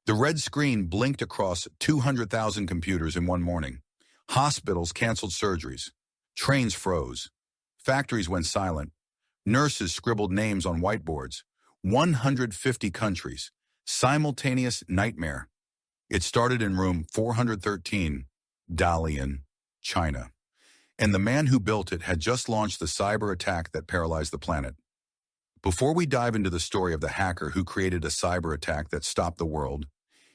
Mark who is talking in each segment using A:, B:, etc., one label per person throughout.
A: The red screen blinked across 200,000 computers in one morning. Hospitals canceled surgeries. Trains froze. Factories went silent. Nurses scribbled names on whiteboards. 150 countries. Simultaneous nightmare. It started in room 413, Dalian, China. And the man who built it had just launched the cyber attack that paralyzed the planet. Before we dive into the story of the hacker who created a cyber attack that stopped the world,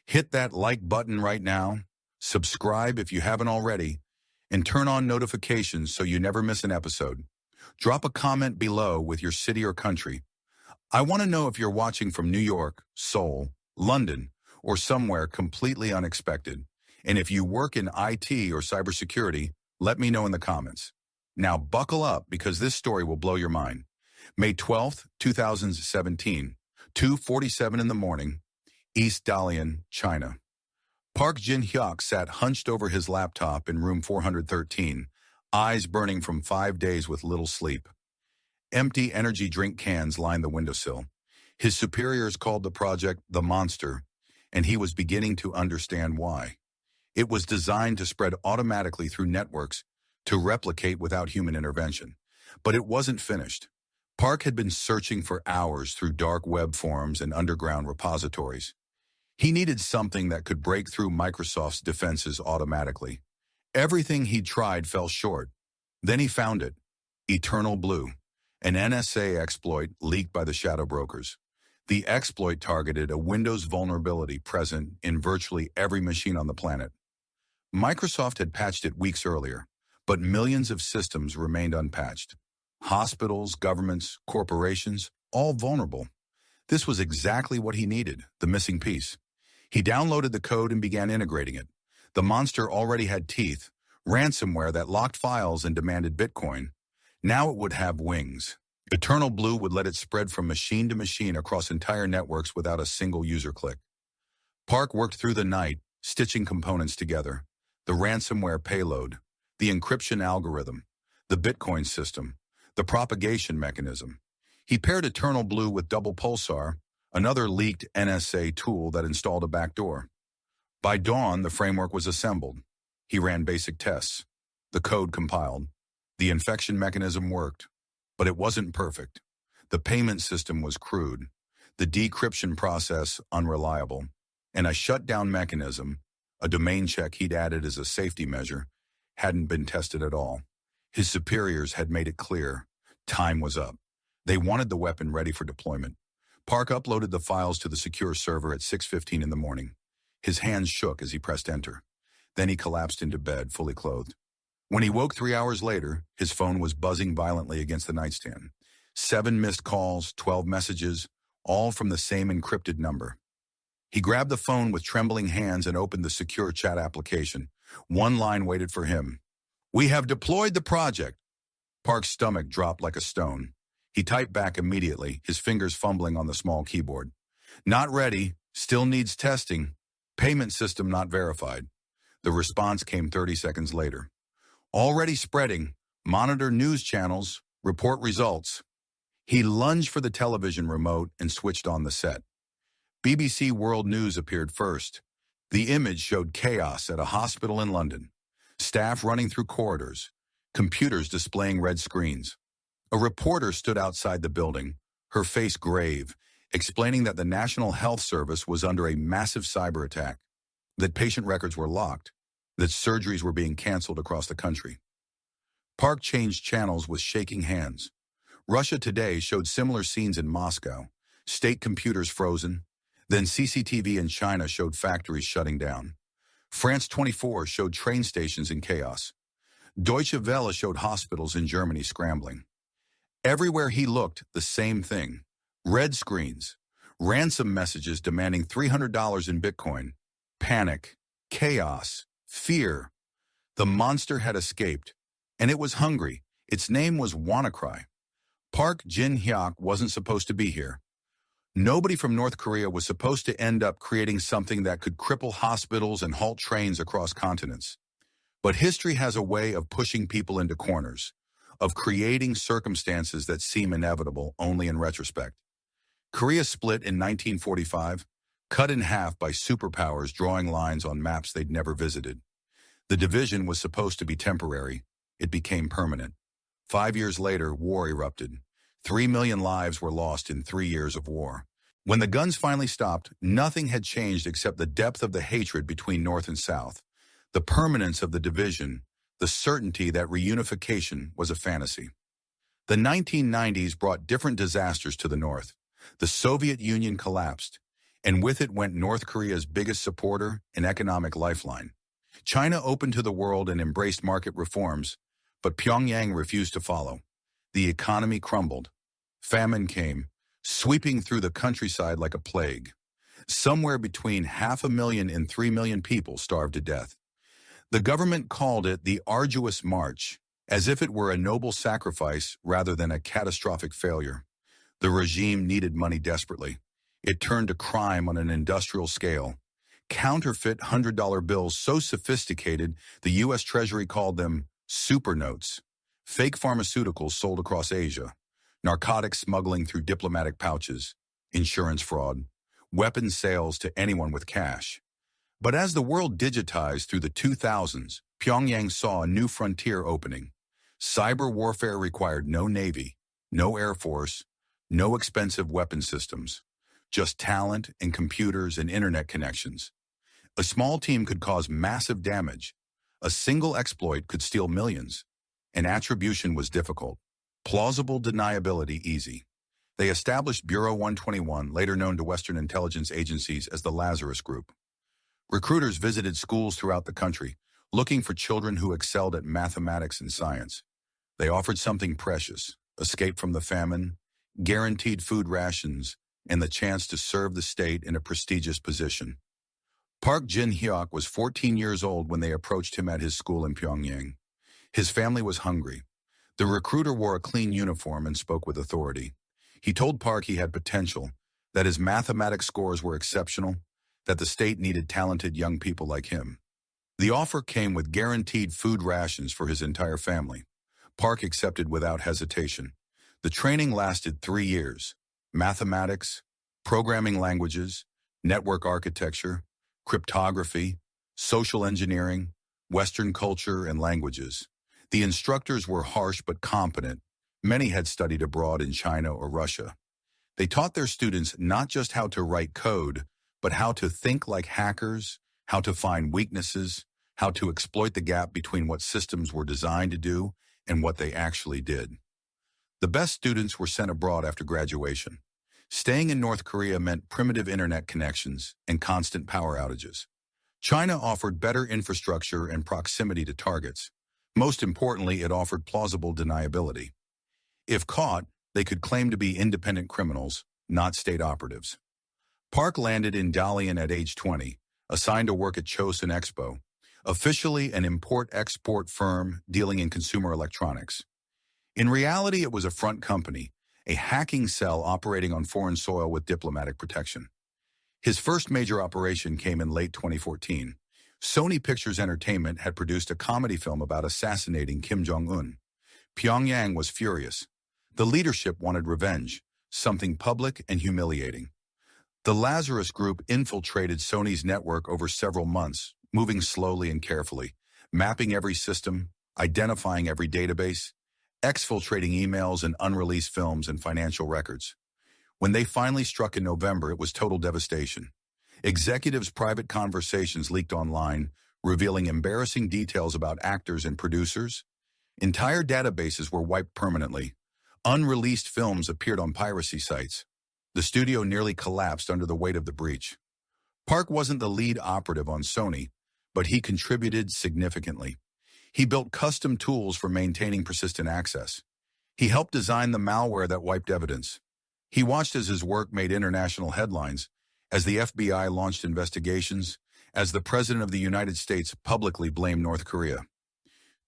A: hit that like button right now, subscribe if you haven't already, and turn on notifications so you never miss an episode. Drop a comment below with your city or country. I want to know if you're watching from New York, Seoul, London, or somewhere completely unexpected. And if you work in IT or cybersecurity, let me know in the comments. Now buckle up because this story will blow your mind. May 12th, 2017, 2:47 in the morning, East Dalian, China. Park Jin-hyuk sat hunched over his laptop in room 413, eyes burning from 5 days with little sleep. Empty energy drink cans lined the windowsill. His superiors called the project the Monster, and he was beginning to understand why. It was designed to spread automatically through networks to replicate without human intervention. But it wasn't finished. Park had been searching for hours through dark web forums and underground repositories. He needed something that could break through Microsoft's defenses automatically. Everything he tried fell short. Then he found it. Eternal Blue, an NSA exploit leaked by the shadow brokers. The exploit targeted a Windows vulnerability present in virtually every machine on the planet. Microsoft had patched it weeks earlier, but millions of systems remained unpatched. Hospitals, governments, corporations, all vulnerable. This was exactly what he needed, the missing piece. He downloaded the code and began integrating it. The monster already had teeth, ransomware that locked files and demanded Bitcoin. Now it would have wings. Eternal Blue would let it spread from machine to machine across entire networks without a single user click. Park worked through the night, stitching components together. The ransomware payload, the encryption algorithm, the Bitcoin system, the propagation mechanism. He paired Eternal Blue with Double Pulsar, another leaked NSA tool that installed a backdoor. By dawn, the framework was assembled. He ran basic tests. The code compiled. The infection mechanism worked, but it wasn't perfect. The payment system was crude, the decryption process unreliable, and a shutdown mechanism, a domain check he'd added as a safety measure, hadn't been tested at all. His superiors had made it clear. Time was up. They wanted the weapon ready for deployment. Park uploaded the files to the secure server at 6:15 in the morning. His hands shook as he pressed enter. Then he collapsed into bed, fully clothed. When he woke 3 hours later, his phone was buzzing violently against the nightstand. 7 missed calls, 12 messages, all from the same encrypted number. He grabbed the phone with trembling hands and opened the secure chat application. One line waited for him. "We have deployed the project." Park's stomach dropped like a stone. He typed back immediately, his fingers fumbling on the small keyboard. "Not ready. Still needs testing. Payment system not verified." The response came 30 seconds later. "Already spreading. Monitor news channels. Report results." He lunged for the television remote and switched on the set. BBC World News appeared first. The image showed chaos at a hospital in London. Staff running through corridors. Computers displaying red screens. A reporter stood outside the building, her face grave, explaining that the National Health Service was under a massive cyber attack, that patient records were locked, that surgeries were being canceled across the country. Park changed channels with shaking hands. Russia Today showed similar scenes in Moscow, state computers frozen. Then CCTV in China showed factories shutting down. France 24 showed train stations in chaos. Deutsche Welle showed hospitals in Germany scrambling. Everywhere he looked, the same thing. Red screens, ransom messages demanding $300 in Bitcoin, panic, chaos, fear. The monster had escaped, and it was hungry. Its name was WannaCry. Park Jin-hyuk wasn't supposed to be here. Nobody from North Korea was supposed to end up creating something that could cripple hospitals and halt trains across continents. But history has a way of pushing people into corners, of creating circumstances that seem inevitable only in retrospect. Korea split in 1945. cut in half by superpowers drawing lines on maps they'd never visited. The division was supposed to be temporary. It became permanent. 5 years later, war erupted. 3 million lives were lost in 3 years of war. When the guns finally stopped, nothing had changed except the depth of the hatred between North and South, the permanence of the division, the certainty that reunification was a fantasy. The 1990s brought different disasters to the North. The Soviet Union collapsed, and with it went North Korea's biggest supporter and economic lifeline. China opened to the world and embraced market reforms, but Pyongyang refused to follow. The economy crumbled. Famine came, sweeping through the countryside like a plague. Somewhere between 500,000 and 3 million people starved to death. The government called it the arduous march, as if it were a noble sacrifice rather than a catastrophic failure. The regime needed money desperately. It turned to crime on an industrial scale. Counterfeit $100 bills so sophisticated the U.S. Treasury called them super notes. Fake pharmaceuticals sold across Asia. Narcotics smuggling through diplomatic pouches. Insurance fraud. Weapons sales to anyone with cash. But as the world digitized through the 2000s, Pyongyang saw a new frontier opening. Cyber warfare required no navy, no air force, no expensive weapon systems. Just talent and computers and internet connections. A small team could cause massive damage. A single exploit could steal millions. And attribution was difficult. Plausible deniability easy. They established Bureau 121, later known to Western intelligence agencies as the Lazarus Group. Recruiters visited schools throughout the country, looking for children who excelled at mathematics and science. They offered something precious, escape from the famine, guaranteed food rations, and the chance to serve the state in a prestigious position. Park Jin-hyuk was 14 years old when they approached him at his school in Pyongyang. His family was hungry. The recruiter wore a clean uniform and spoke with authority. He told Park he had potential, that his mathematics scores were exceptional, that the state needed talented young people like him. The offer came with guaranteed food rations for his entire family. Park accepted without hesitation. The training lasted 3 years. Mathematics, programming languages, network architecture, cryptography, social engineering, Western culture, and languages. The instructors were harsh but competent. Many had studied abroad in China or Russia. They taught their students not just how to write code, but how to think like hackers, how to find weaknesses, how to exploit the gap between what systems were designed to do and what they actually did. The best students were sent abroad after graduation. Staying in North Korea meant primitive internet connections and constant power outages. China offered better infrastructure and proximity to targets. Most importantly, it offered plausible deniability. If caught, they could claim to be independent criminals, not state operatives. Park landed in Dalian at age 20, assigned to work at Chosun Expo, officially an import-export firm dealing in consumer electronics. In reality, it was a front company, a hacking cell operating on foreign soil with diplomatic protection. His first major operation came in late 2014. Sony Pictures Entertainment had produced a comedy film about assassinating Kim Jong-un. Pyongyang was furious. The leadership wanted revenge, something public and humiliating. The Lazarus Group infiltrated Sony's network over several months, moving slowly and carefully, mapping every system, identifying every database, exfiltrating emails and unreleased films and financial records. When they finally struck in November, it was total devastation. Executives' private conversations leaked online, revealing embarrassing details about actors and producers. Entire databases were wiped permanently. Unreleased films appeared on piracy sites. The studio nearly collapsed under the weight of the breach. Park wasn't the lead operative on Sony, but he contributed significantly. He built custom tools for maintaining persistent access. He helped design the malware that wiped evidence. He watched as his work made international headlines, as the FBI launched investigations, as the President of the United States publicly blamed North Korea.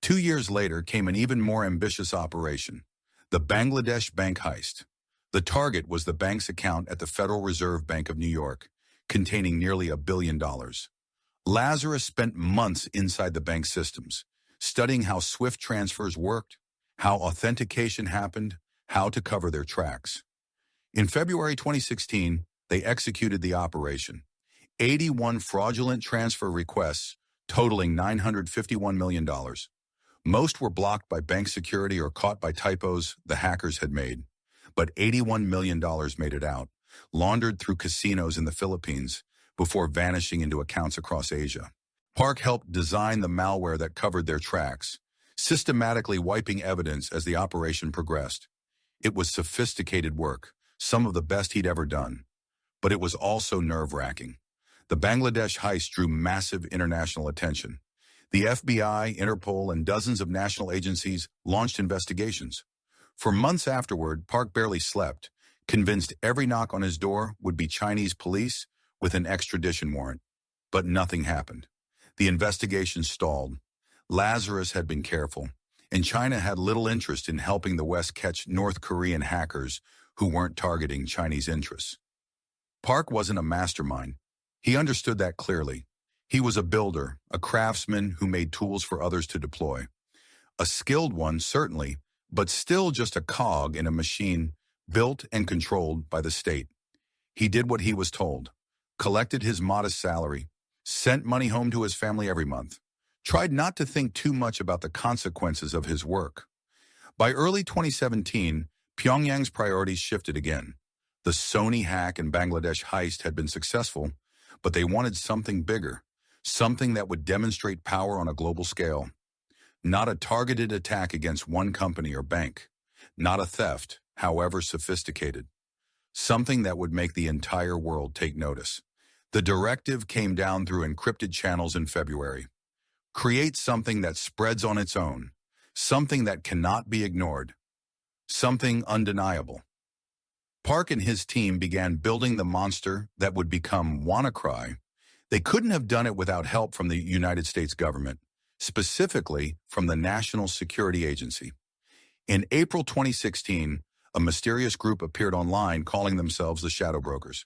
A: 2 years later came an even more ambitious operation, the Bangladesh bank heist. The target was the bank's account at the Federal Reserve Bank of New York, containing nearly $1 billion. Lazarus spent months inside the bank systems, studying how SWIFT transfers worked, how authentication happened, how to cover their tracks. In February 2016, they executed the operation. 81 fraudulent transfer requests totaling $951 million. Most were blocked by bank security or caught by typos the hackers had made. But $81 million made it out, laundered through casinos in the Philippines before vanishing into accounts across Asia. Park helped design the malware that covered their tracks, systematically wiping evidence as the operation progressed. It was sophisticated work, some of the best he'd ever done. But it was also nerve-wracking. The Bangladesh heist drew massive international attention. The FBI, Interpol, and dozens of national agencies launched investigations. For months afterward, Park barely slept, convinced every knock on his door would be Chinese police with an extradition warrant. But nothing happened. The investigation stalled. Lazarus had been careful, and China had little interest in helping the West catch North Korean hackers who weren't targeting Chinese interests. Park wasn't a mastermind. He understood that clearly. He was a builder, a craftsman who made tools for others to deploy. A skilled one, certainly, but still just a cog in a machine built and controlled by the state. He did what he was told, collected his modest salary, sent money home to his family every month, tried not to think too much about the consequences of his work. By early 2017, Pyongyang's priorities shifted again. The Sony hack and Bangladesh heist had been successful, but they wanted something bigger, something that would demonstrate power on a global scale. Not a targeted attack against one company or bank. Not a theft, however sophisticated. Something that would make the entire world take notice. The directive came down through encrypted channels in February. Create something that spreads on its own. Something that cannot be ignored. Something undeniable. Park and his team began building the monster that would become WannaCry. They couldn't have done it without help from the United States government, specifically from the National Security Agency. In April 2016, a mysterious group appeared online calling themselves the Shadow Brokers.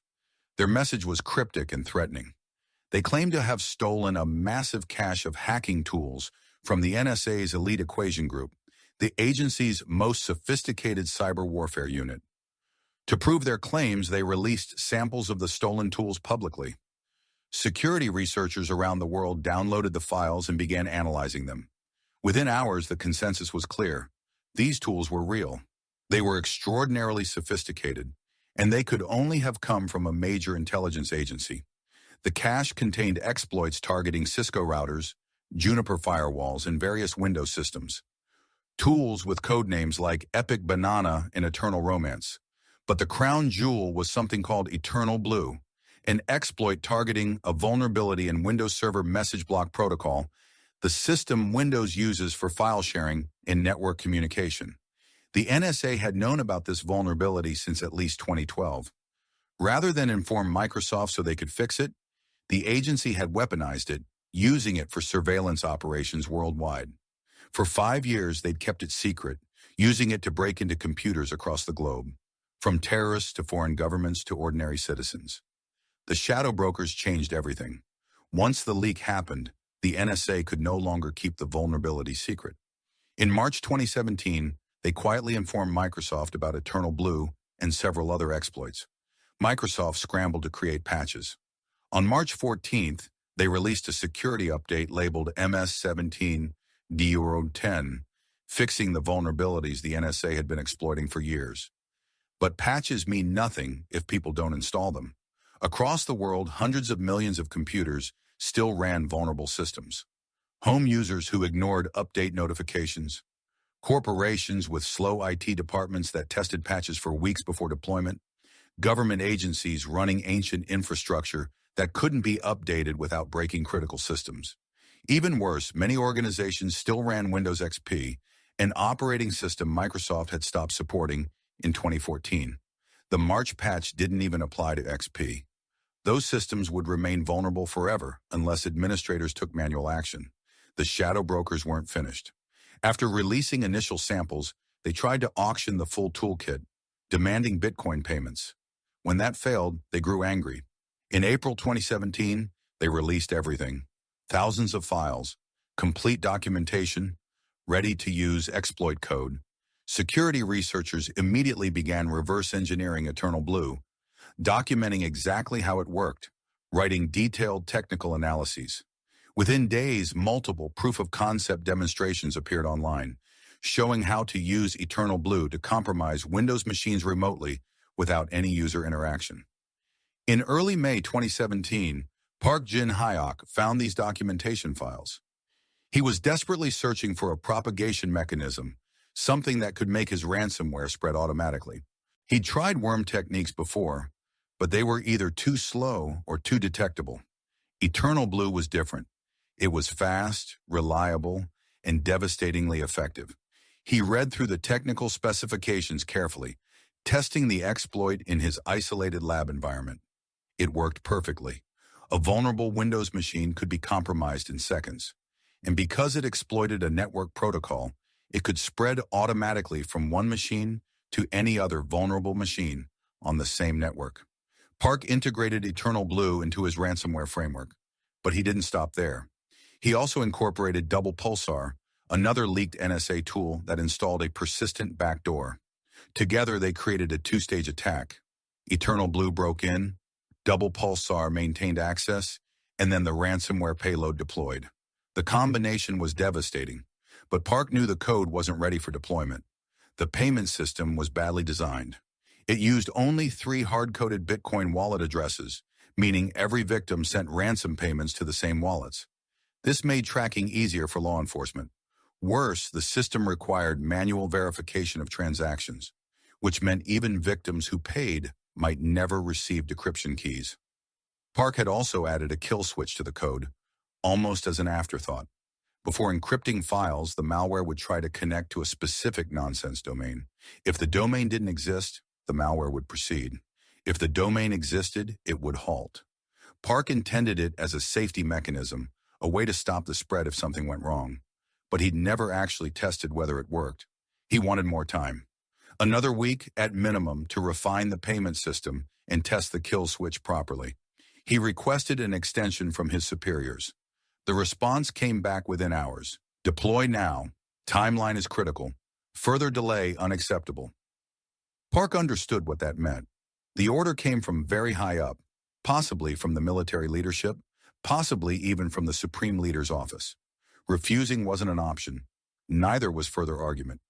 A: Their message was cryptic and threatening. They claimed to have stolen a massive cache of hacking tools from the NSA's Elite Equation Group, the agency's most sophisticated cyber warfare unit. To prove their claims, they released samples of the stolen tools publicly. Security researchers around the world downloaded the files and began analyzing them. Within hours, the consensus was clear. These tools were real. They were extraordinarily sophisticated, and they could only have come from a major intelligence agency. The cache contained exploits targeting Cisco routers, Juniper firewalls, and various Windows systems. Tools with codenames like Epic Banana and Eternal Romance. But the crown jewel was something called Eternal Blue, an exploit targeting a vulnerability in Windows Server Message Block Protocol, the system Windows uses for file sharing and network communication. The NSA had known about this vulnerability since at least 2012. Rather than inform Microsoft so they could fix it, the agency had weaponized it, using it for surveillance operations worldwide. For 5 years, they'd kept it secret, using it to break into computers across the globe, from terrorists to foreign governments to ordinary citizens. The shadow brokers changed everything. Once the leak happened, the NSA could no longer keep the vulnerability secret. In March 2017, they quietly informed Microsoft about Eternal Blue and several other exploits. Microsoft scrambled to create patches. On March 14th, they released a security update labeled MS-17-10, fixing the vulnerabilities the NSA had been exploiting for years. But patches mean nothing if people don't install them. Across the world, hundreds of millions of computers still ran vulnerable systems. Home users who ignored update notifications, corporations with slow IT departments that tested patches for weeks before deployment, government agencies running ancient infrastructure that couldn't be updated without breaking critical systems. Even worse, many organizations still ran Windows XP, an operating system Microsoft had stopped supporting in 2014. The March patch didn't even apply to XP. Those systems would remain vulnerable forever unless administrators took manual action. The shadow brokers weren't finished. After releasing initial samples, they tried to auction the full toolkit, demanding Bitcoin payments. When that failed, they grew angry. In April 2017, they released everything. Thousands of files, complete documentation, ready-to-use exploit code. Security researchers immediately began reverse engineering Eternal Blue, documenting exactly how it worked, writing detailed technical analyses. Within days, multiple proof-of-concept demonstrations appeared online, showing how to use Eternal Blue to compromise Windows machines remotely without any user interaction. In early May 2017, Park Jin-hyuk found these documentation files. He was desperately searching for a propagation mechanism, something that could make his ransomware spread automatically. He'd tried worm techniques before, but they were either too slow or too detectable. Eternal Blue was different. It was fast, reliable, and devastatingly effective. He read through the technical specifications carefully, testing the exploit in his isolated lab environment. It worked perfectly. A vulnerable Windows machine could be compromised in seconds. And because it exploited a network protocol, it could spread automatically from one machine to any other vulnerable machine on the same network. Park integrated Eternal Blue into his ransomware framework, but he didn't stop there. He also incorporated Double Pulsar, another leaked NSA tool that installed a persistent backdoor. Together, they created a two-stage attack. Eternal Blue broke in, Double Pulsar maintained access, and then the ransomware payload deployed. The combination was devastating, but Park knew the code wasn't ready for deployment. The payment system was badly designed. It used only 3 hard-coded Bitcoin wallet addresses, meaning every victim sent ransom payments to the same wallets. This made tracking easier for law enforcement. Worse, the system required manual verification of transactions, which meant even victims who paid might never receive decryption keys. Park had also added a kill switch to the code, almost as an afterthought. Before encrypting files, the malware would try to connect to a specific nonsense domain. If the domain didn't exist, the malware would proceed. If the domain existed, it would halt. Park intended it as a safety mechanism, a way to stop the spread if something went wrong. But he'd never actually tested whether it worked. He wanted more time. Another week, at minimum, to refine the payment system and test the kill switch properly. He requested an extension from his superiors. The response came back within hours. Deploy now. Timeline is critical. Further delay unacceptable. Park understood what that meant. The order came from very high up, possibly from the military leadership, possibly even from the Supreme Leader's office. Refusing wasn't an option. Neither was further argument.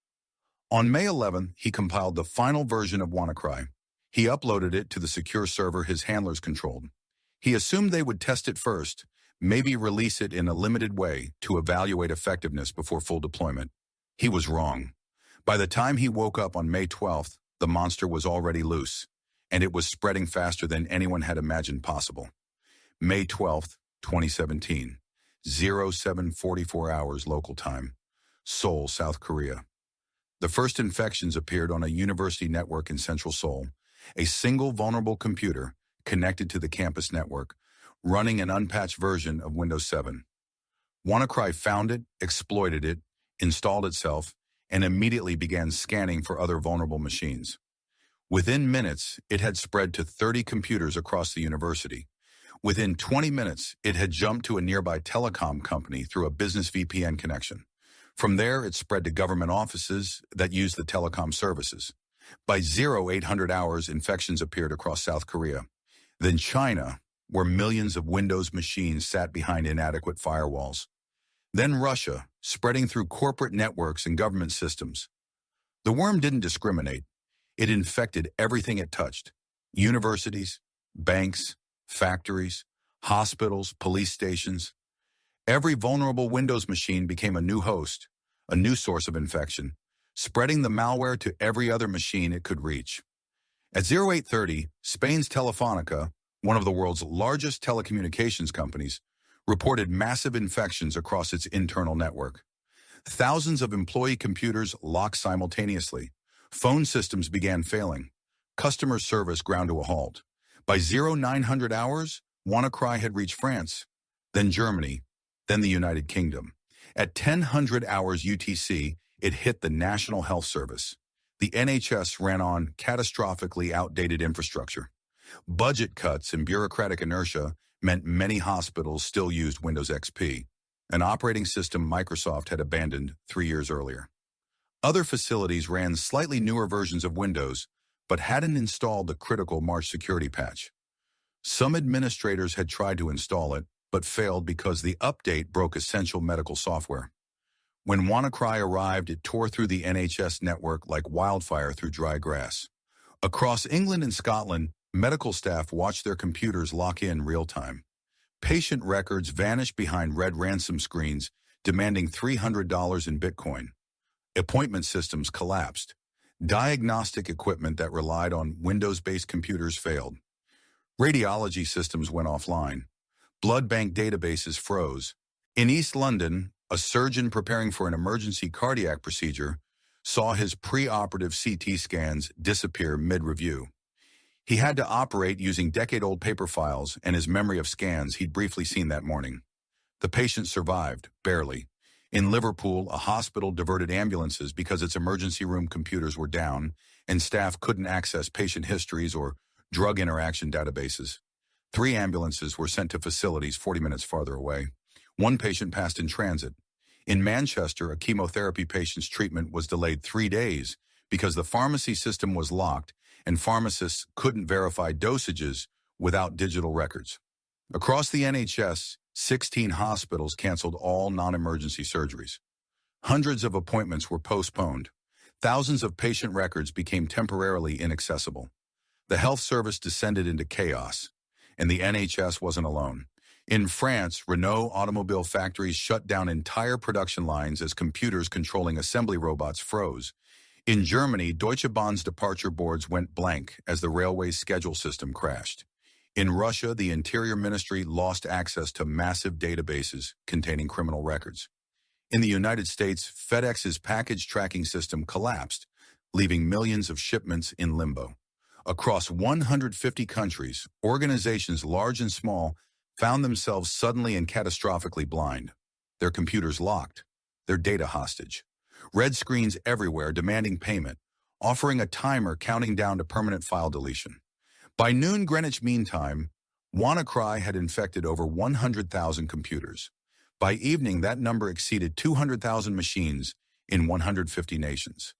A: On May 11th, he compiled the final version of WannaCry. He uploaded it to the secure server his handlers controlled. He assumed they would test it first, maybe release it in a limited way to evaluate effectiveness before full deployment. He was wrong. By the time he woke up on May 12th, the monster was already loose, and it was spreading faster than anyone had imagined possible. May 12th, 2017, 0744 hours local time, Seoul, South Korea. The first infections appeared on a university network in central Seoul, a single vulnerable computer connected to the campus network, running an unpatched version of Windows 7. WannaCry found it, exploited it, installed itself, and immediately began scanning for other vulnerable machines. Within minutes, it had spread to 30 computers across the university. Within 20 minutes, it had jumped to a nearby telecom company through a business VPN connection. From there, it spread to government offices that used the telecom services. By 0800 hours, infections appeared across South Korea. Then China, where millions of Windows machines sat behind inadequate firewalls. Then Russia, spreading through corporate networks and government systems. The worm didn't discriminate. It infected everything it touched. Universities, banks, factories, hospitals, police stations. Every vulnerable Windows machine became a new host, a new source of infection, spreading the malware to every other machine it could reach. At 0830, Spain's Telefónica, one of the world's largest telecommunications companies, reported massive infections across its internal network. Thousands of employee computers locked simultaneously. Phone systems began failing. Customer service ground to a halt. By 0900 hours, WannaCry had reached France, then Germany, then the United Kingdom. At 1000 hours UTC, it hit the National Health Service. The NHS ran on catastrophically outdated infrastructure. Budget cuts and bureaucratic inertia meant many hospitals still used Windows XP, an operating system Microsoft had abandoned 3 years earlier. Other facilities ran slightly newer versions of Windows, but hadn't installed the critical March security patch. Some administrators had tried to install it, but failed because the update broke essential medical software. When WannaCry arrived, it tore through the NHS network like wildfire through dry grass. Across England and Scotland, medical staff watched their computers lock in real time. Patient records vanished behind red ransom screens, demanding $300 in Bitcoin. Appointment systems collapsed. Diagnostic equipment that relied on Windows-based computers failed. Radiology systems went offline. Blood bank databases froze. In East London, a surgeon preparing for an emergency cardiac procedure saw his pre-operative CT scans disappear mid-review. He had to operate using decade-old paper files and his memory of scans he'd briefly seen that morning. The patient survived, barely. In Liverpool, a hospital diverted ambulances because its emergency room computers were down and staff couldn't access patient histories or drug interaction databases. 3 ambulances were sent to facilities 40 minutes farther away. 1 patient passed in transit. In Manchester, a chemotherapy patient's treatment was delayed 3 days because the pharmacy system was locked and pharmacists couldn't verify dosages without digital records. Across the NHS, 16 hospitals canceled all non-emergency surgeries. Hundreds of appointments were postponed. Thousands of patient records became temporarily inaccessible. The health service descended into chaos, and the NHS wasn't alone. In France, Renault automobile factories shut down entire production lines as computers controlling assembly robots froze. In Germany, Deutsche Bahn's departure boards went blank as the railway's schedule system crashed. In Russia, the Interior Ministry lost access to massive databases containing criminal records. In the United States, FedEx's package tracking system collapsed, leaving millions of shipments in limbo. Across 150 countries, organizations large and small found themselves suddenly and catastrophically blind. Their computers locked, their data hostage. Red screens everywhere demanding payment, offering a timer counting down to permanent file deletion. By noon Greenwich Mean Time, WannaCry had infected over 100,000 computers. By evening, that number exceeded 200,000 machines in 150 nations.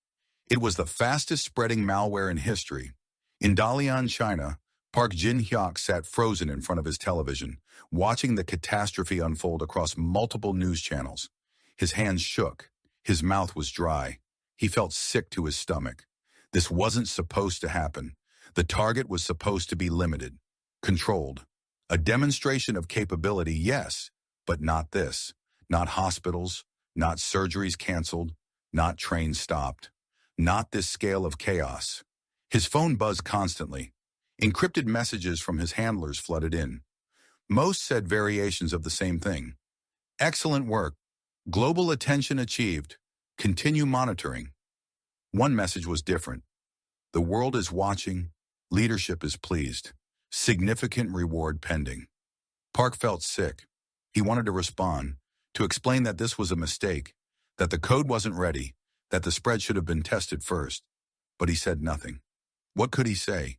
A: It was the fastest-spreading malware in history. In Dalian, China, Park Jin-hyuk sat frozen in front of his television, watching the catastrophe unfold across multiple news channels. His hands shook. His mouth was dry. He felt sick to his stomach. This wasn't supposed to happen. The target was supposed to be limited, controlled. A demonstration of capability, yes, but not this. Not hospitals, not surgeries canceled, not trains stopped. Not this scale of chaos. His phone buzzed constantly. Encrypted messages from his handlers flooded in. Most said variations of the same thing. Excellent work. Global attention achieved. Continue monitoring. One message was different. The world is watching. Leadership is pleased. Significant reward pending. Park felt sick. He wanted to respond, to explain that this was a mistake, that the code wasn't ready, that the spread should have been tested first. But he said nothing. What could he say?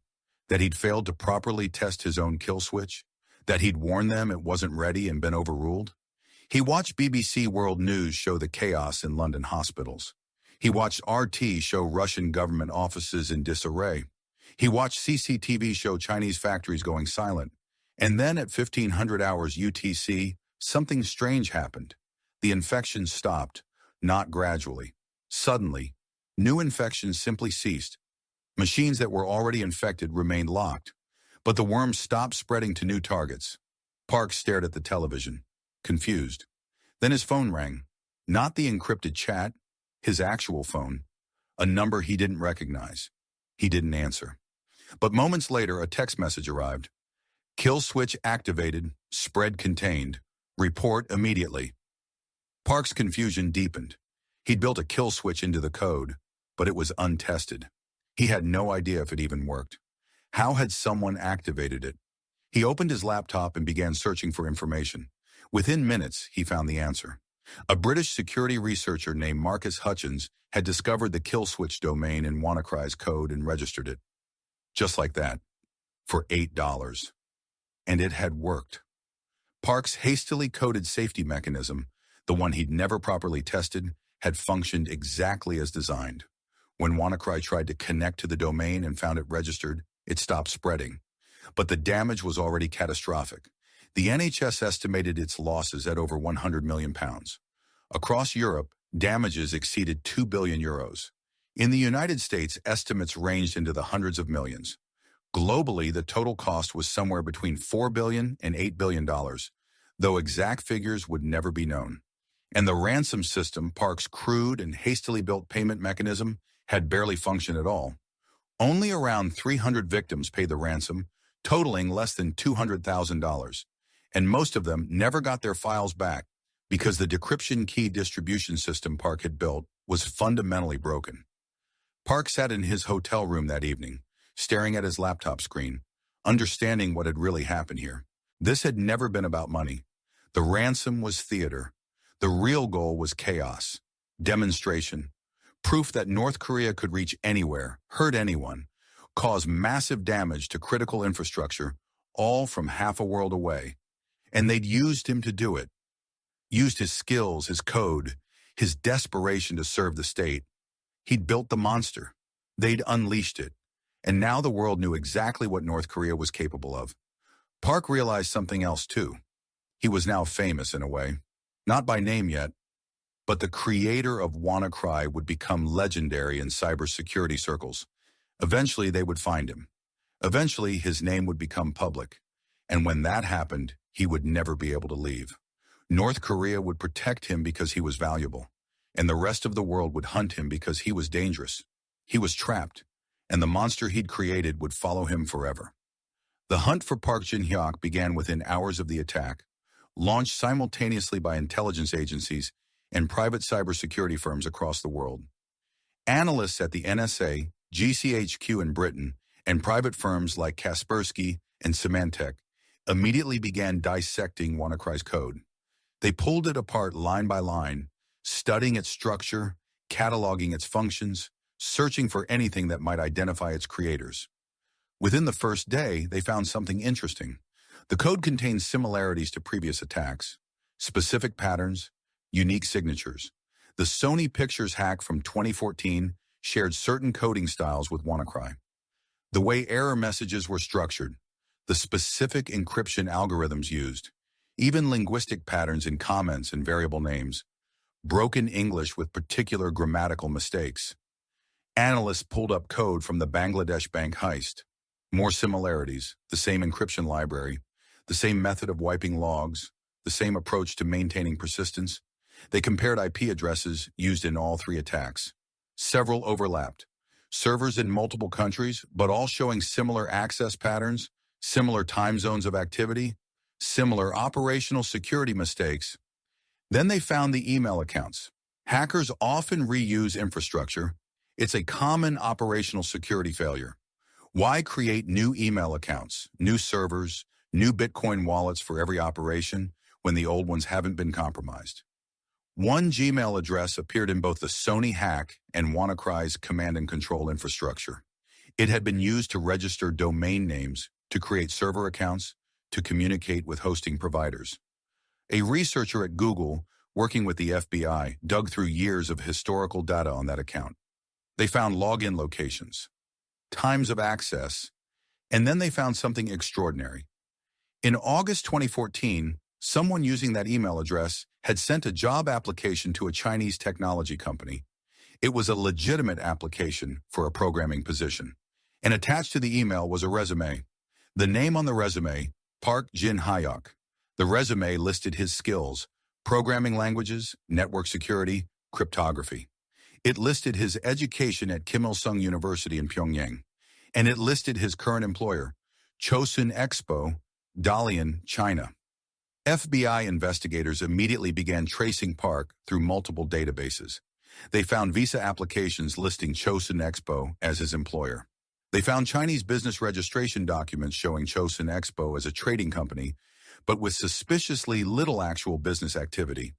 A: That he'd failed to properly test his own kill switch? That he'd warned them it wasn't ready and been overruled? He watched BBC World News show the chaos in London hospitals. He watched RT show Russian government offices in disarray. He watched CCTV show Chinese factories going silent. And then at 1500 hours UTC, something strange happened. The infection stopped, not gradually. Suddenly, new infections simply ceased. Machines that were already infected remained locked, but the worm stopped spreading to new targets. Park stared at the television, confused. Then his phone rang. Not the encrypted chat, his actual phone. A number he didn't recognize. He didn't answer. But moments later, a text message arrived. Kill switch activated, spread contained. Report immediately. Park's confusion deepened. He'd built a kill switch into the code, but it was untested. He had no idea if it even worked. How had someone activated it? He opened his laptop and began searching for information. Within minutes, he found the answer. A British security researcher named Marcus Hutchins had discovered the kill switch domain in WannaCry's code and registered it. Just like that, for $8. And it had worked. Park's hastily coded safety mechanism, the one he'd never properly tested, had functioned exactly as designed. When WannaCry tried to connect to the domain and found it registered, it stopped spreading. But the damage was already catastrophic. The NHS estimated its losses at over £100 million. Across Europe, damages exceeded €2 billion. In the United States, estimates ranged into the hundreds of millions. Globally, the total cost was somewhere between $4 billion and $8 billion, though exact figures would never be known. And the ransom system, Park's crude and hastily built payment mechanism, had barely functioned at all. Only around 300 victims paid the ransom, totaling less than $200,000, and most of them never got their files back because the decryption key distribution system Park had built was fundamentally broken. Park sat in his hotel room that evening, staring at his laptop screen, understanding what had really happened here. This had never been about money. The ransom was theater. The real goal was chaos, demonstration, proof that North Korea could reach anywhere, hurt anyone, cause massive damage to critical infrastructure, all from half a world away. And they'd used him to do it. Used his skills, his code, his desperation to serve the state. He'd built the monster. They'd unleashed it. And now the world knew exactly what North Korea was capable of. Park realized something else too. He was now famous in a way. Not by name yet, but the creator of WannaCry would become legendary in cybersecurity circles. Eventually, they would find him. Eventually, his name would become public. And when that happened, he would never be able to leave. North Korea would protect him because he was valuable, and the rest of the world would hunt him because he was dangerous. He was trapped, and the monster he'd created would follow him forever. The hunt for Park Jin-hyuk began within hours of the attack, launched simultaneously by intelligence agencies and private cybersecurity firms across the world. Analysts at the NSA, GCHQ in Britain, and private firms like Kaspersky and Symantec immediately began dissecting WannaCry's code. They pulled it apart line by line, studying its structure, cataloging its functions, searching for anything that might identify its creators. Within the first day, they found something interesting. The code contained similarities to previous attacks, specific patterns, unique signatures. The Sony Pictures hack from 2014 shared certain coding styles with WannaCry. The way error messages were structured, the specific encryption algorithms used, even linguistic patterns in comments and variable names, broken English with particular grammatical mistakes. Analysts pulled up code from the Bangladesh bank heist. More similarities, the same encryption library, the same method of wiping logs, the same approach to maintaining persistence. They compared IP addresses used in all three attacks. Several overlapped. Servers in multiple countries, but all showing similar access patterns, similar time zones of activity, similar operational security mistakes. Then they found the email accounts. Hackers often reuse infrastructure. It's a common operational security failure. Why create new email accounts, new servers, new Bitcoin wallets for every operation when the old ones haven't been compromised? One Gmail address appeared in both the Sony hack and WannaCry's command and control infrastructure. It had been used to register domain names, to create server accounts, to communicate with hosting providers. A researcher at Google, working with the FBI, dug through years of historical data on that account. They found login locations, times of access, and then they found something extraordinary. In August 2014, someone using that email address had sent a job application to a Chinese technology company. It was a legitimate application for a programming position, and attached to the email was a resume. The name on the resume, Park Jin-hyuk. The resume listed his skills, programming languages, network security, cryptography. It listed his education at Kim Il-sung University in Pyongyang, and it listed his current employer, Chosun Expo, Dalian, China. FBI investigators immediately began tracing Park through multiple databases. They found visa applications listing Chosun Expo as his employer. They found Chinese business registration documents showing Chosun Expo as a trading company, but with suspiciously little actual business activity.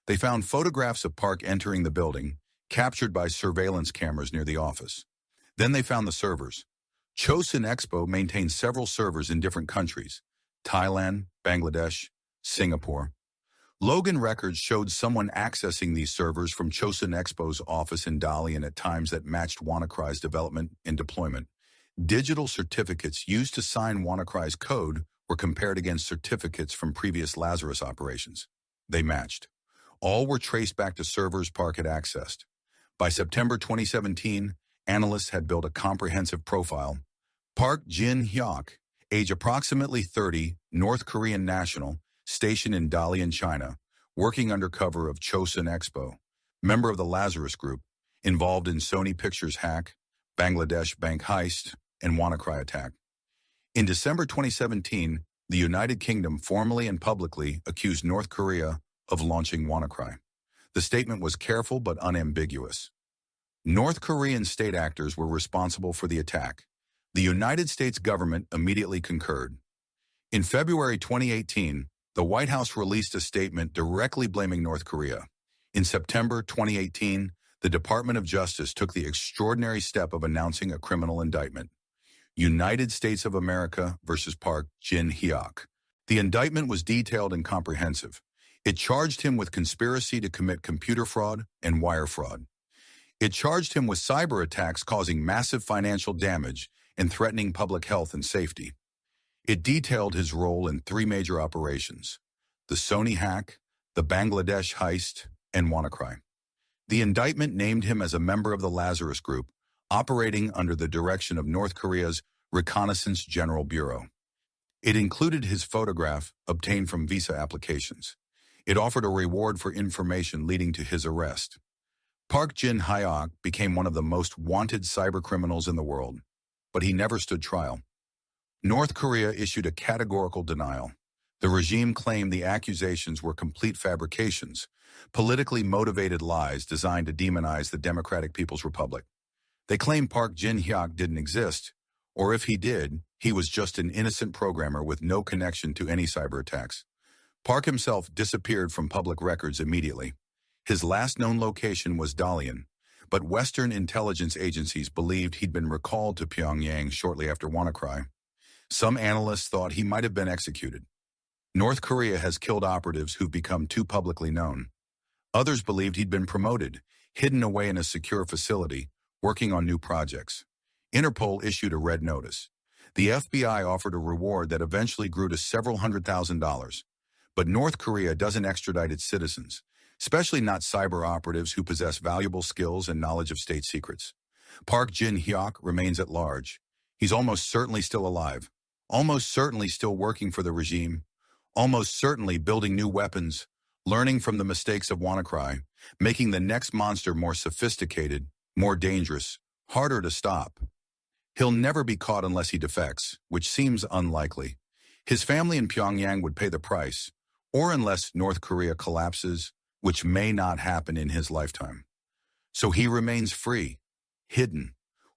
A: They found photographs of Park entering the building, captured by surveillance cameras near the office. Then they found the servers. Chosun Expo maintained several servers in different countries: Thailand, Bangladesh, Singapore. Logan records showed someone accessing these servers from Chosun Expo's office in Dalian at times that matched WannaCry's development and deployment. Digital certificates used to sign WannaCry's code were compared against certificates from previous Lazarus operations. They matched. All were traced back to servers Park had accessed. By September 2017, analysts had built a comprehensive profile. Park Jin-hyuk, age approximately 30, North Korean national, stationed in Dalian, China, working under cover of Chosun Expo, member of the Lazarus Group, involved in Sony Pictures hack, Bangladesh bank heist, and WannaCry attack. In December 2017, the United Kingdom formally and publicly accused North Korea of launching WannaCry. The statement was careful but unambiguous. North Korean state actors were responsible for the attack. The United States government immediately concurred. In February 2018, the White House released a statement directly blaming North Korea. In September 2018, the Department of Justice took the extraordinary step of announcing a criminal indictment. United States of America versus Park Jin-hyuk. The indictment was detailed and comprehensive. It charged him with conspiracy to commit computer fraud and wire fraud. It charged him with cyber attacks causing massive financial damage and threatening public health and safety. It detailed his role in 3 major operations: the Sony hack, the Bangladesh heist, and WannaCry. The indictment named him as a member of the Lazarus Group, operating under the direction of North Korea's Reconnaissance General Bureau. It included his photograph obtained from visa applications. It offered a reward for information leading to his arrest. Park Jin-hyuk became one of the most wanted cybercriminals in the world, but he never stood trial. North Korea issued a categorical denial. The regime claimed the accusations were complete fabrications, politically motivated lies designed to demonize the Democratic People's Republic. They claimed Park Jin-hyuk didn't exist, or if he did, he was just an innocent programmer with no connection to any cyber attacks. Park himself disappeared from public records immediately. His last known location was Dalian, but Western intelligence agencies believed he'd been recalled to Pyongyang shortly after WannaCry. Some analysts thought he might have been executed. North Korea has killed operatives who've become too publicly known. Others believed he'd been promoted, hidden away in a secure facility, working on new projects. Interpol issued a red notice. The FBI offered a reward that eventually grew to several $100,000. But North Korea doesn't extradite its citizens, especially not cyber operatives who possess valuable skills and knowledge of state secrets. Park Jin-hyuk remains at large. He's almost certainly still alive, almost certainly still working for the regime, almost certainly building new weapons, learning from the mistakes of WannaCry, making the next monster more sophisticated, more dangerous, harder to stop. He'll never be caught unless he defects, which seems unlikely. His family in Pyongyang would pay the price, or unless North Korea collapses, which may not happen in his lifetime. So he remains free, hidden,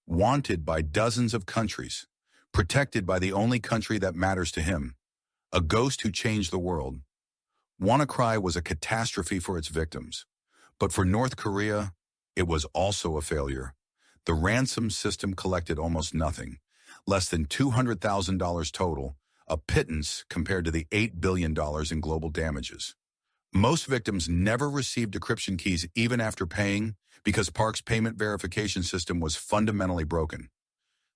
A: wanted by dozens of countries, protected by the only country that matters to him, a ghost who changed the world. WannaCry was a catastrophe for its victims, but for North Korea, it was also a failure. The ransom system collected almost nothing, less than $200,000 total, a pittance compared to the $8 billion in global damages. Most victims never received decryption keys even after paying because Park's payment verification system was fundamentally broken.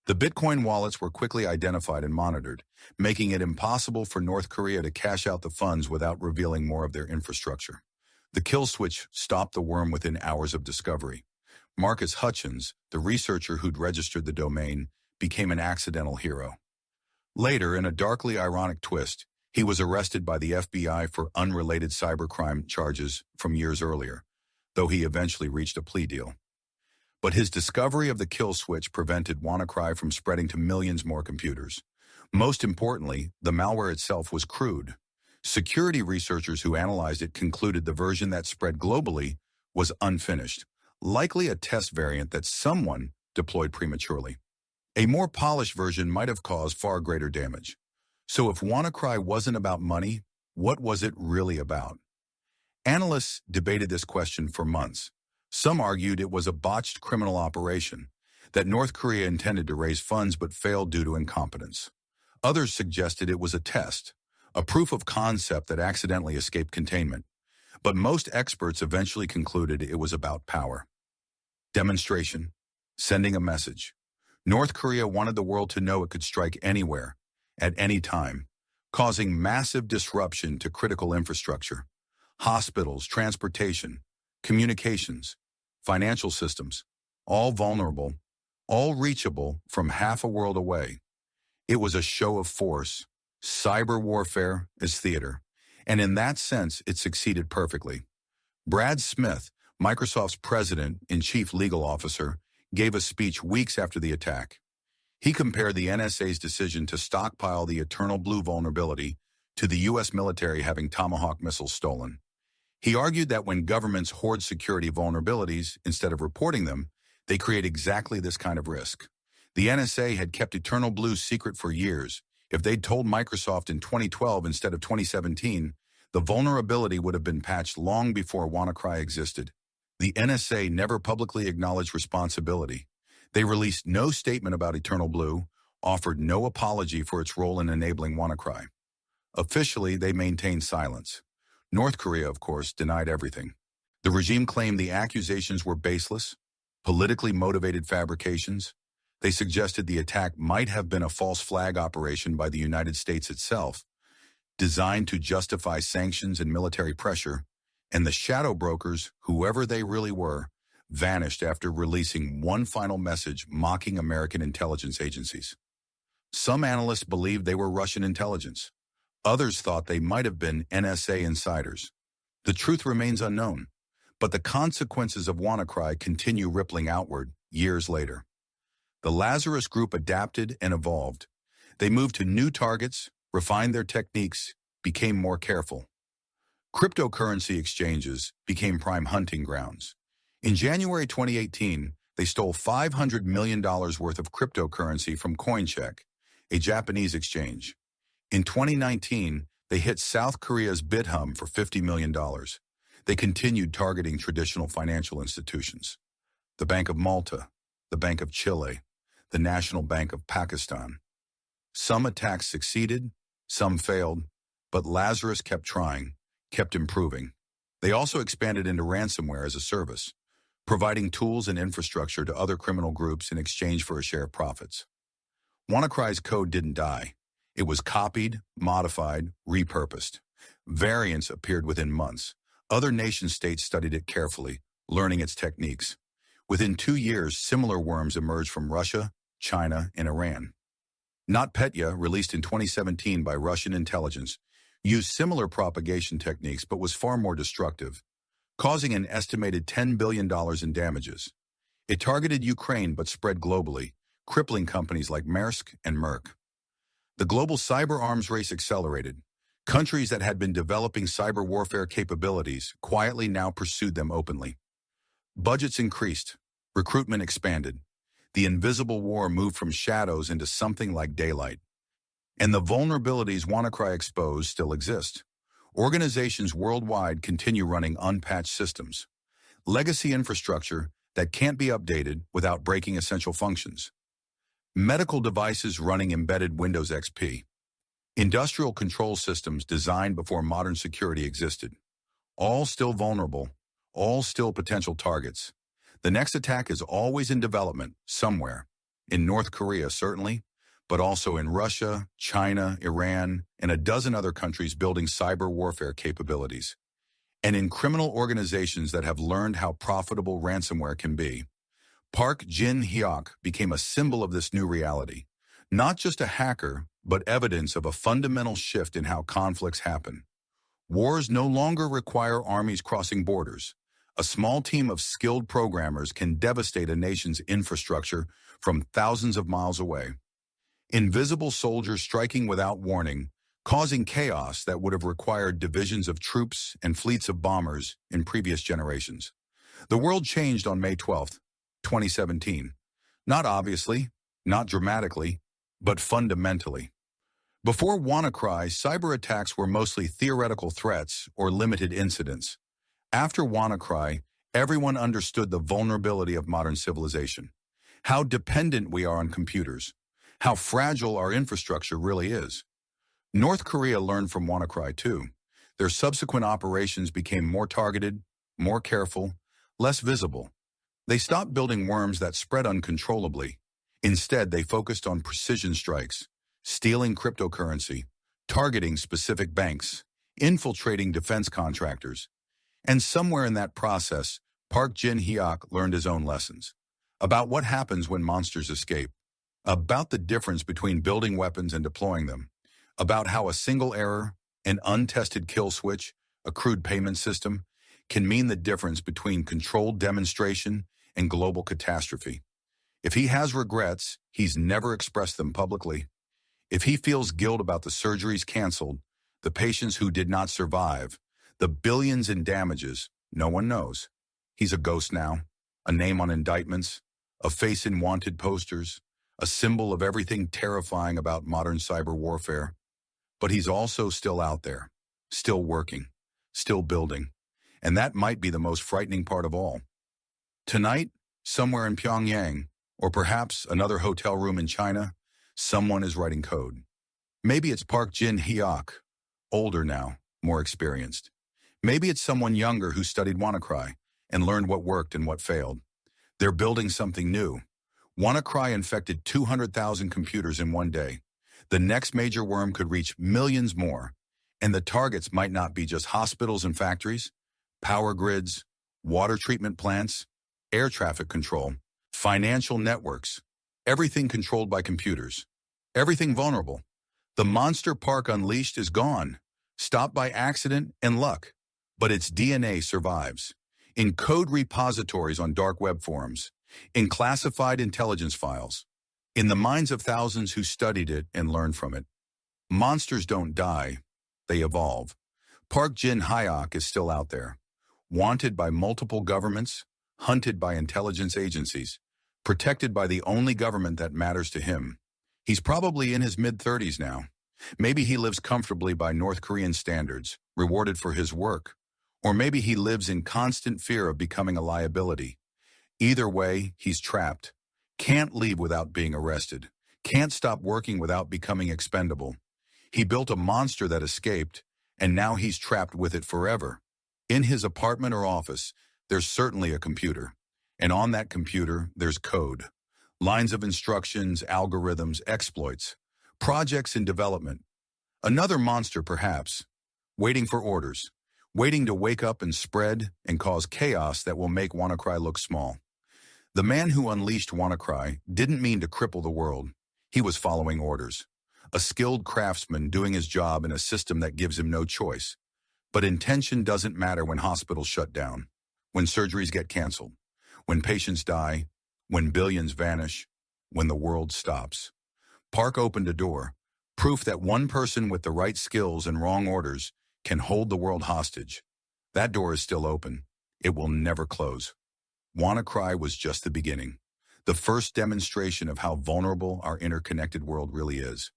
A: The Bitcoin wallets were quickly identified and monitored, making it impossible for North Korea to cash out the funds without revealing more of their infrastructure. The kill switch stopped the worm within hours of discovery. Marcus Hutchins, the researcher who'd registered the domain, became an accidental hero. Later, in a darkly ironic twist, he was arrested by the FBI for unrelated cybercrime charges from years earlier, though he eventually reached a plea deal. But his discovery of the kill switch prevented WannaCry from spreading to millions more computers. Most importantly, the malware itself was crude. Security researchers who analyzed it concluded the version that spread globally was unfinished, likely a test variant that someone deployed prematurely. A more polished version might have caused far greater damage. So if WannaCry wasn't about money, what was it really about? Analysts debated this question for months. Some argued it was a botched criminal operation, that North Korea intended to raise funds but failed due to incompetence. Others suggested it was a test, a proof of concept that accidentally escaped containment. But most experts eventually concluded it was about power. Demonstration, sending a message. North Korea wanted the world to know it could strike anywhere, at any time, causing massive disruption to critical infrastructure, hospitals, transportation, communications, financial systems, all vulnerable, all reachable from half a world away. It was a show of force. Cyber warfare is theater, and in that sense, it succeeded perfectly. Brad Smith, Microsoft's president and chief legal officer, gave a speech weeks after the attack. He compared the NSA's decision to stockpile the Eternal Blue vulnerability to the U.S. military having Tomahawk missiles stolen. He argued that when governments hoard security vulnerabilities instead of reporting them, they create exactly this kind of risk. The NSA had kept Eternal Blue secret for years. If they'd told Microsoft in 2012 instead of 2017, the vulnerability would have been patched long before WannaCry existed. The NSA never publicly acknowledged responsibility. They released no statement about Eternal Blue, offered no apology for its role in enabling WannaCry. Officially, they maintained silence. North Korea, of course, denied everything. The regime claimed the accusations were baseless, politically motivated fabrications. They suggested the attack might have been a false flag operation by the United States itself, designed to justify sanctions and military pressure, and the shadow brokers, whoever they really were, vanished after releasing one final message mocking American intelligence agencies. Some analysts believed they were Russian intelligence. Others thought they might have been NSA insiders. The truth remains unknown, but the consequences of WannaCry continue rippling outward years later. The Lazarus Group adapted and evolved. They moved to new targets, refined their techniques, became more careful. Cryptocurrency exchanges became prime hunting grounds. In January 2018, they stole $500 million worth of cryptocurrency from CoinCheck, a Japanese exchange. In 2019, they hit South Korea's BitHum for $50 million. They continued targeting traditional financial institutions. The Bank of Malta, the Bank of Chile, the National Bank of Pakistan. Some attacks succeeded, some failed, but Lazarus kept trying, kept improving. They also expanded into ransomware as a service, providing tools and infrastructure to other criminal groups in exchange for a share of profits. WannaCry's code didn't die. It was copied, modified, repurposed. Variants appeared within months. Other nation-states studied it carefully, learning its techniques. Within 2 years, similar worms emerged from Russia, China, and Iran. NotPetya, released in 2017 by Russian intelligence, used similar propagation techniques but was far more destructive, causing an estimated $10 billion in damages. It targeted Ukraine but spread globally, crippling companies like Maersk and Merck. The global cyber arms race accelerated. Countries that had been developing cyber warfare capabilities quietly now pursued them openly. Budgets increased. Recruitment expanded. The invisible war moved from shadows into something like daylight. And the vulnerabilities WannaCry exposed still exist. Organizations worldwide continue running unpatched systems. Legacy infrastructure that can't be updated without breaking essential functions. Medical devices running embedded Windows XP. Industrial control systems designed before modern security existed. All still vulnerable, all still potential targets. The next attack is always in development, somewhere. In North Korea, certainly, but also in Russia, China, Iran, and a dozen other countries building cyber warfare capabilities. And in criminal organizations that have learned how profitable ransomware can be. Park Jin-hyuk became a symbol of this new reality. Not just a hacker, but evidence of a fundamental shift in how conflicts happen. Wars no longer require armies crossing borders. A small team of skilled programmers can devastate a nation's infrastructure from thousands of miles away. Invisible soldiers striking without warning, causing chaos that would have required divisions of troops and fleets of bombers in previous generations. The world changed on May 12, 2017. Not obviously, not dramatically, but fundamentally. Before WannaCry, cyber attacks were mostly theoretical threats or limited incidents. After WannaCry, everyone understood the vulnerability of modern civilization, how dependent we are on computers, how fragile our infrastructure really is. North Korea learned from WannaCry too. Their subsequent operations became more targeted, more careful, less visible. They stopped building worms that spread uncontrollably. Instead, they focused on precision strikes, stealing cryptocurrency, targeting specific banks, infiltrating defense contractors. And somewhere in that process, Park Jin-hyuk learned his own lessons about what happens when monsters escape, about the difference between building weapons and deploying them, about how a single error, an untested kill switch, a crude payment system, can mean the difference between controlled demonstration and global catastrophe. If he has regrets, he's never expressed them publicly. If he feels guilt about the surgeries canceled, the patients who did not survive, the billions in damages, no one knows. He's a ghost now, a name on indictments, a face in wanted posters, a symbol of everything terrifying about modern cyber warfare. But he's also still out there, still working, still building. And that might be the most frightening part of all. Tonight, somewhere in Pyongyang, or perhaps another hotel room in China, someone is writing code. Maybe it's Park Jin-hyuk, older now, more experienced. Maybe it's someone younger who studied WannaCry and learned what worked and what failed. They're building something new. WannaCry infected 200,000 computers in one day. The next major worm could reach millions more. And the targets might not be just hospitals and factories, power grids, water treatment plants, air traffic control, financial networks, everything controlled by computers, everything vulnerable. The monster Park unleashed is gone, stopped by accident and luck, but its DNA survives. In code repositories on dark web forums, in classified intelligence files, in the minds of thousands who studied it and learned from it. Monsters don't die, they evolve. Park Jin-hyuk is still out there, wanted by multiple governments, hunted by intelligence agencies, protected by the only government that matters to him. He's probably in his mid-30s now. Maybe he lives comfortably by North Korean standards, rewarded for his work. Or maybe he lives in constant fear of becoming a liability. Either way, he's trapped. Can't leave without being arrested. Can't stop working without becoming expendable. He built a monster that escaped, and now he's trapped with it forever. In his apartment or office, there's certainly a computer. And on that computer, there's code. Lines of instructions, algorithms, exploits. Projects in development. Another monster, perhaps. Waiting for orders. Waiting to wake up and spread and cause chaos that will make WannaCry look small. The man who unleashed WannaCry didn't mean to cripple the world. He was following orders. A skilled craftsman doing his job in a system that gives him no choice. But intention doesn't matter when hospitals shut down, when surgeries get canceled, when patients die, when billions vanish, when the world stops. Park opened a door, proof that one person with the right skills and wrong orders can hold the world hostage. That door is still open. It will never close. WannaCry was just the beginning, the first demonstration of how vulnerable our interconnected world really is.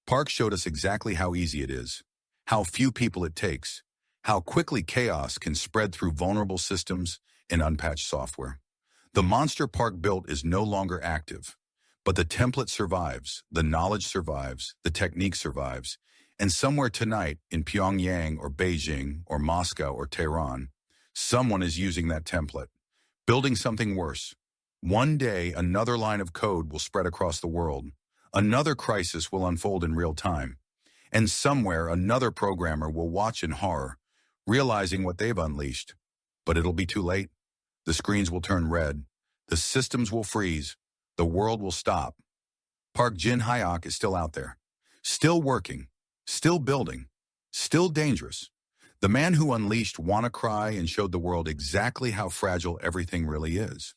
A: Park showed us exactly how easy it is, how few people it takes, how quickly chaos can spread through vulnerable systems and unpatched software. The monster Park built is no longer active, but the template survives, the knowledge survives, the technique survives, and somewhere tonight in Pyongyang or Beijing or Moscow or Tehran, someone is using that template, building something worse. One day, another line of code will spread across the world. Another crisis will unfold in real time. And somewhere, another programmer will watch in horror, realizing what they've unleashed. But it'll be too late. The screens will turn red. The systems will freeze. The world will stop. Park Jin-hyuk is still out there, still working, still building, still dangerous. The man who unleashed WannaCry and showed the world exactly how fragile everything really is.